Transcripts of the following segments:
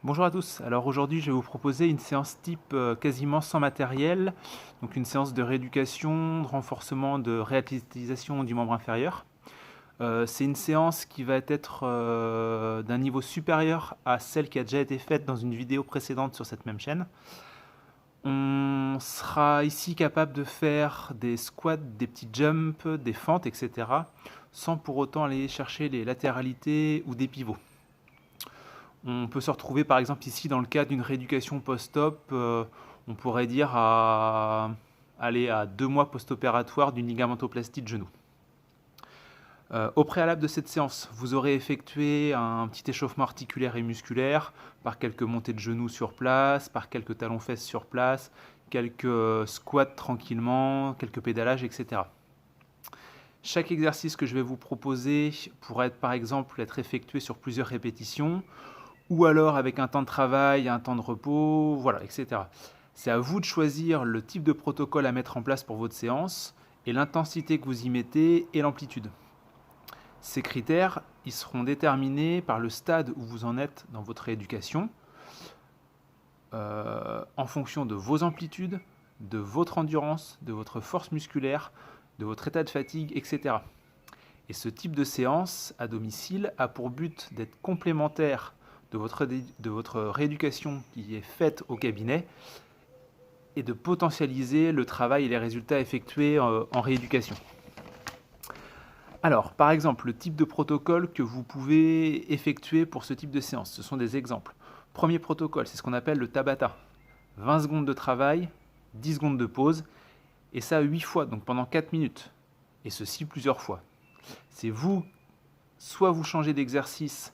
Bonjour à tous, alors aujourd'hui je vais vous proposer une séance type quasiment sans matériel, donc une séance de rééducation, de renforcement, de réathlétisation du membre inférieur. C'est une séance qui va être d'un niveau supérieur à celle qui a déjà été faite dans une vidéo précédente sur cette même chaîne. On sera ici capable de faire des squats, des petits jumps, des fentes, etc. sans pour autant aller chercher les latéralités ou des pivots. On peut se retrouver par exemple ici dans le cas d'une rééducation post-op, on pourrait dire à 2 mois post-opératoire d'une ligamentoplastie de genou. Au préalable de cette séance, vous aurez effectué un petit échauffement articulaire et musculaire par quelques montées de genoux sur place, par quelques talons-fesses sur place, quelques squats tranquillement, quelques pédalages, etc. Chaque exercice que je vais vous proposer pourra par exemple être effectué sur plusieurs répétitions, ou alors avec un temps de travail, un temps de repos, voilà, etc. C'est à vous de choisir le type de protocole à mettre en place pour votre séance et l'intensité que vous y mettez et l'amplitude. Ces critères, ils seront déterminés par le stade où vous en êtes dans votre rééducation, en fonction de vos amplitudes, de votre endurance, de votre force musculaire, de votre état de fatigue, etc. Et ce type de séance à domicile a pour but d'être complémentaire de votre rééducation qui est faite au cabinet et de potentialiser le travail et les résultats effectués en rééducation. Alors, par exemple, le type de protocole que vous pouvez effectuer pour ce type de séance, ce sont des exemples. Premier protocole, c'est ce qu'on appelle le Tabata. 20 secondes de travail, 10 secondes de pause, et ça 8 fois, donc pendant 4 minutes, et ceci plusieurs fois. C'est vous, soit vous changez d'exercice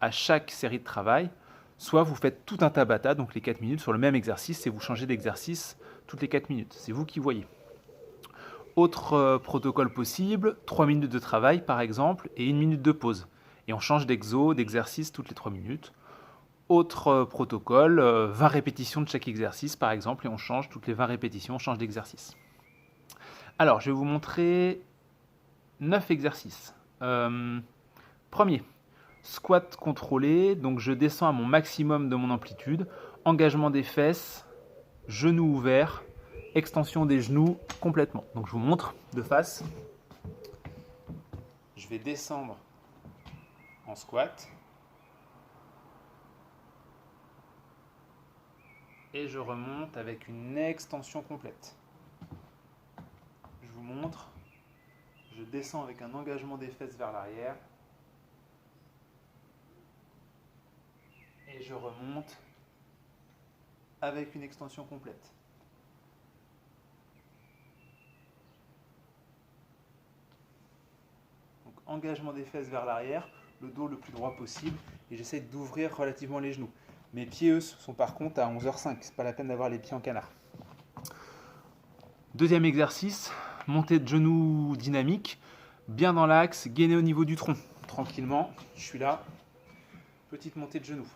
à chaque série de travail, soit vous faites tout un Tabata, donc les 4 minutes sur le même exercice, et vous changez d'exercice toutes les 4 minutes. C'est vous qui voyez. Autre protocole possible, 3 minutes de travail par exemple, et 1 minute de pause. Et on change d'exercice toutes les 3 minutes. Autre protocole, 20 répétitions de chaque exercice par exemple, et on change toutes les 20 répétitions, on change d'exercice. Alors, je vais vous montrer 9 exercices. Premier, squat contrôlé, donc je descends à mon maximum de mon amplitude, engagement des fesses, genoux ouverts, extension des genoux complètement. Donc je vous montre de face. Je vais descendre en squat et je remonte avec une extension complète. Je vous montre. Je descends avec un engagement des fesses vers l'arrière et je remonte avec une extension complète. Donc engagement des fesses vers l'arrière, le dos le plus droit possible et j'essaie d'ouvrir relativement les genoux. Mes pieds, eux, sont par contre à 11h05, c'est pas la peine d'avoir les pieds en canard. Deuxième exercice, montée de genoux dynamique, bien dans l'axe, gainer au niveau du tronc. Tranquillement, je suis là, petite montée de genoux.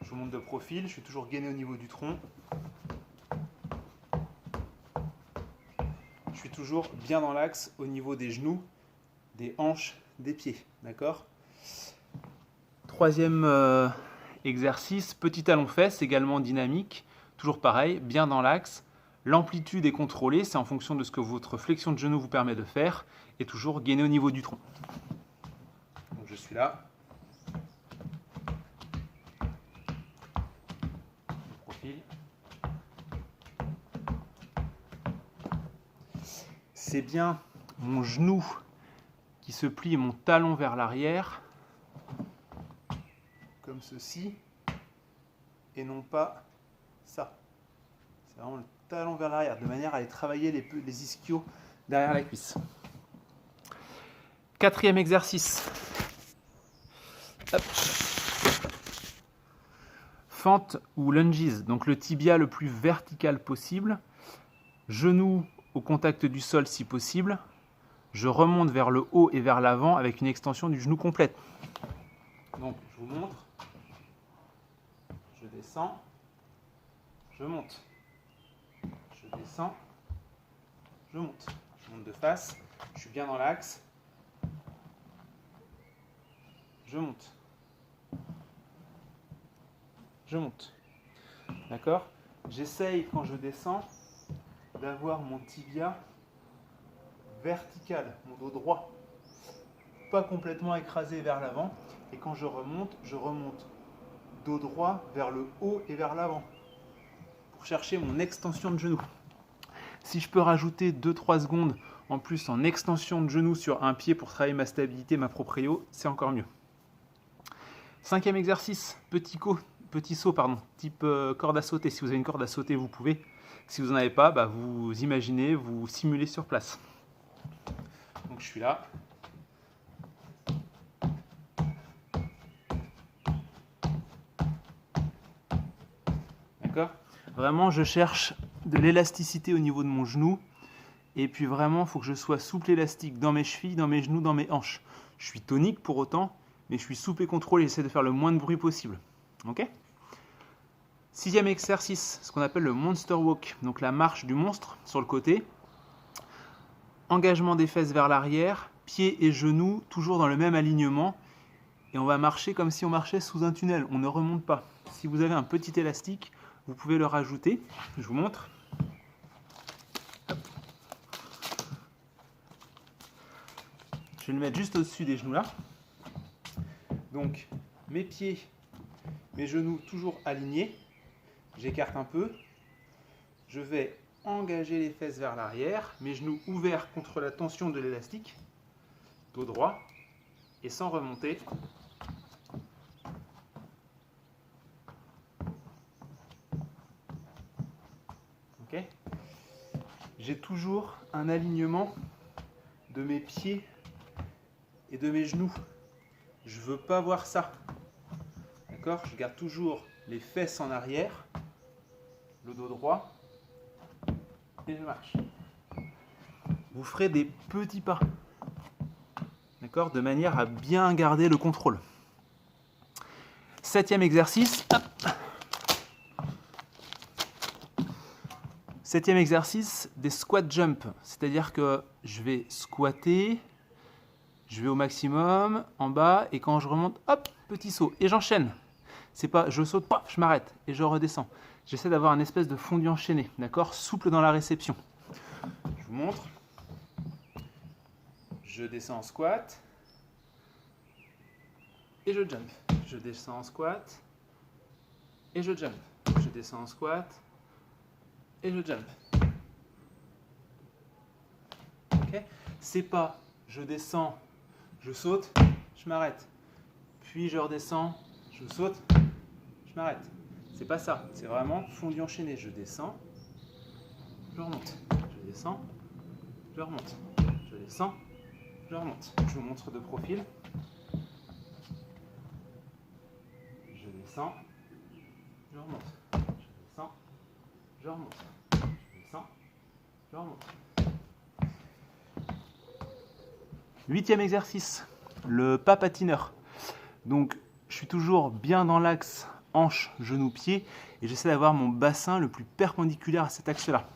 Je vous monte de profil, je suis toujours gainé au niveau du tronc. Je suis toujours bien dans l'axe au niveau des genoux, des hanches, des pieds. D'accord ? Troisième exercice, petit talon-fesse, également dynamique. Toujours pareil, bien dans l'axe. L'amplitude est contrôlée, c'est en fonction de ce que votre flexion de genou vous permet de faire. Et toujours gainer au niveau du tronc. Donc je suis là. Profil. C'est bien mon genou qui se plie et mon talon vers l'arrière, comme ceci, et non pas ça. C'est vraiment le talon vers l'arrière, de manière à aller travailler les ischios derrière la cuisse. Quatrième exercice. Hop. Fente ou lunges, donc le tibia le plus vertical possible, genou au contact du sol si possible. Je remonte vers le haut et vers l'avant avec une extension du genou complète. Donc je vous montre. Je descends. Je monte. Je descends. Je monte. Je monte de face. Je suis bien dans l'axe. je monte. Je monte. D'accord? J'essaye, quand je descends, d'avoir mon tibia vertical, mon dos droit, pas complètement écrasé vers l'avant. Et quand je remonte dos droit vers le haut et vers l'avant pour chercher mon extension de genou. Si je peux rajouter 2-3 secondes en plus en extension de genou sur un pied pour travailler ma stabilité, ma proprio, c'est encore mieux. 5e exercice, petit saut, type corde à sauter. Si vous avez une corde à sauter, vous pouvez. Si vous n'en avez pas, vous imaginez, vous simulez sur place. Donc je suis là. D'accord ? Vraiment, je cherche de l'élasticité au niveau de mon genou. Et puis vraiment, il faut que je sois souple élastique dans mes chevilles, dans mes genoux, dans mes hanches. Je suis tonique pour autant, mais je suis souple et contrôlé. J'essaie de faire le moins de bruit possible. Ok ? 6e exercice, ce qu'on appelle le monster walk. Donc la marche du monstre sur le côté. Engagement des fesses vers l'arrière, pieds et genoux toujours dans le même alignement. Et on va marcher comme si on marchait sous un tunnel. On ne remonte pas. Si vous avez un petit élastique, vous pouvez le rajouter. Je vous montre. Je vais le mettre juste au-dessus des genoux là. Donc mes pieds, mes genoux toujours alignés. J'écarte un peu. Je vais engager les fesses vers l'arrière, mes genoux ouverts contre la tension de l'élastique, dos droit, et sans remonter. Ok ? J'ai toujours un alignement de mes pieds et de mes genoux. Je ne veux pas voir ça. D'accord ? Je garde toujours les fesses en arrière, le dos droit, et je marche. Vous ferez des petits pas, d'accord, de manière à bien garder le contrôle. 7e exercice. 7e exercice, des squat jump. C'est-à-dire que je vais squatter, je vais au maximum, en bas, et quand je remonte, hop, petit saut, et j'enchaîne. C'est pas, je saute, paf, je m'arrête, et je redescends. J'essaie d'avoir un espèce de fondu enchaîné, d'accord, souple dans la réception. Je vous montre. Je descends en squat, et je jump. Je descends en squat, et je jump. Je descends en squat, et je jump. Okay. C'est pas je descends, je saute, je m'arrête. Puis je redescends, je saute, je m'arrête. C'est pas ça. C'est vraiment fondu enchaîné. Je descends, je remonte. Je descends, je remonte. Je descends, je remonte. Je vous montre de profil. Je descends, je remonte. Je descends, je remonte. Je descends, je remonte. 8e exercice, le pas patineur. Donc, je suis toujours bien dans l'axe hanche, genou, pied, et j'essaie d'avoir mon bassin le plus perpendiculaire à cet axe-là.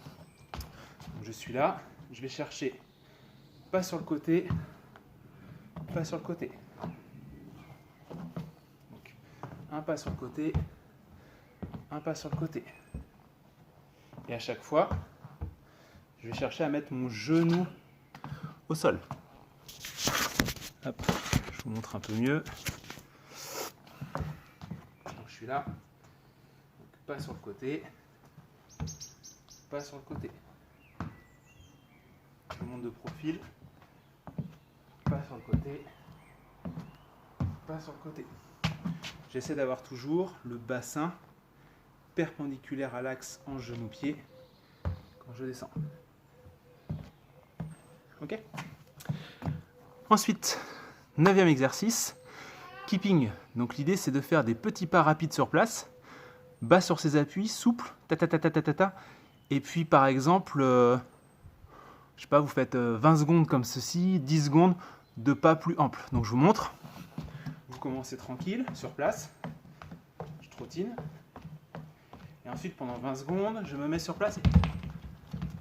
Donc, je suis là, je vais chercher pas sur le côté, pas sur le côté. Donc, un pas sur le côté, un pas sur le côté. Et à chaque fois, je vais chercher à mettre mon genou au sol. Hop, je vous montre un peu mieux. Donc, je suis là. Donc, pas sur le côté. Pas sur le côté. Je vous montre de profil. Pas sur le côté. Pas sur le côté. J'essaie d'avoir toujours le bassin perpendiculaire à l'axe en genou-pied quand je descends. Ok ? Ensuite, 9e exercice, keeping. Donc l'idée c'est de faire des petits pas rapides sur place, bas sur ses appuis, souple, et puis par exemple, je sais pas, vous faites 20 secondes comme ceci, 10 secondes de pas plus ample. Donc je vous montre. Vous commencez tranquille, sur place, je trottine, et ensuite pendant 20 secondes, je me mets sur place, et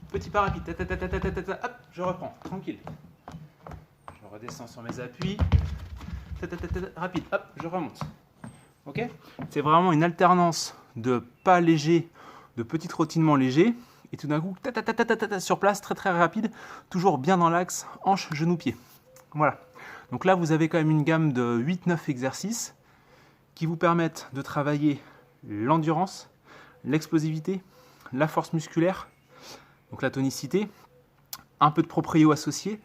petit pas rapide, hop, je reprends, tranquille. Je redescends sur mes appuis, rapide, hop, je remonte. Ok? C'est vraiment une alternance de pas légers, de petits trottinements légers, et tout d'un coup, sur place, très très rapide, toujours bien dans l'axe, hanche, genou, pied. Voilà. Donc là, vous avez quand même une gamme de 8-9 exercices qui vous permettent de travailler l'endurance, l'explosivité, la force musculaire, donc la tonicité, un peu de proprio associé.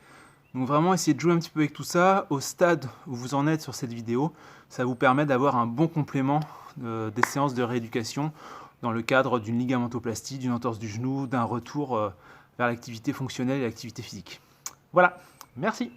Donc vraiment, essayez de jouer un petit peu avec tout ça. Au stade où vous en êtes sur cette vidéo, ça vous permet d'avoir un bon complément des séances de rééducation dans le cadre d'une ligamentoplastie, d'une entorse du genou, d'un retour vers l'activité fonctionnelle et l'activité physique. Voilà, merci.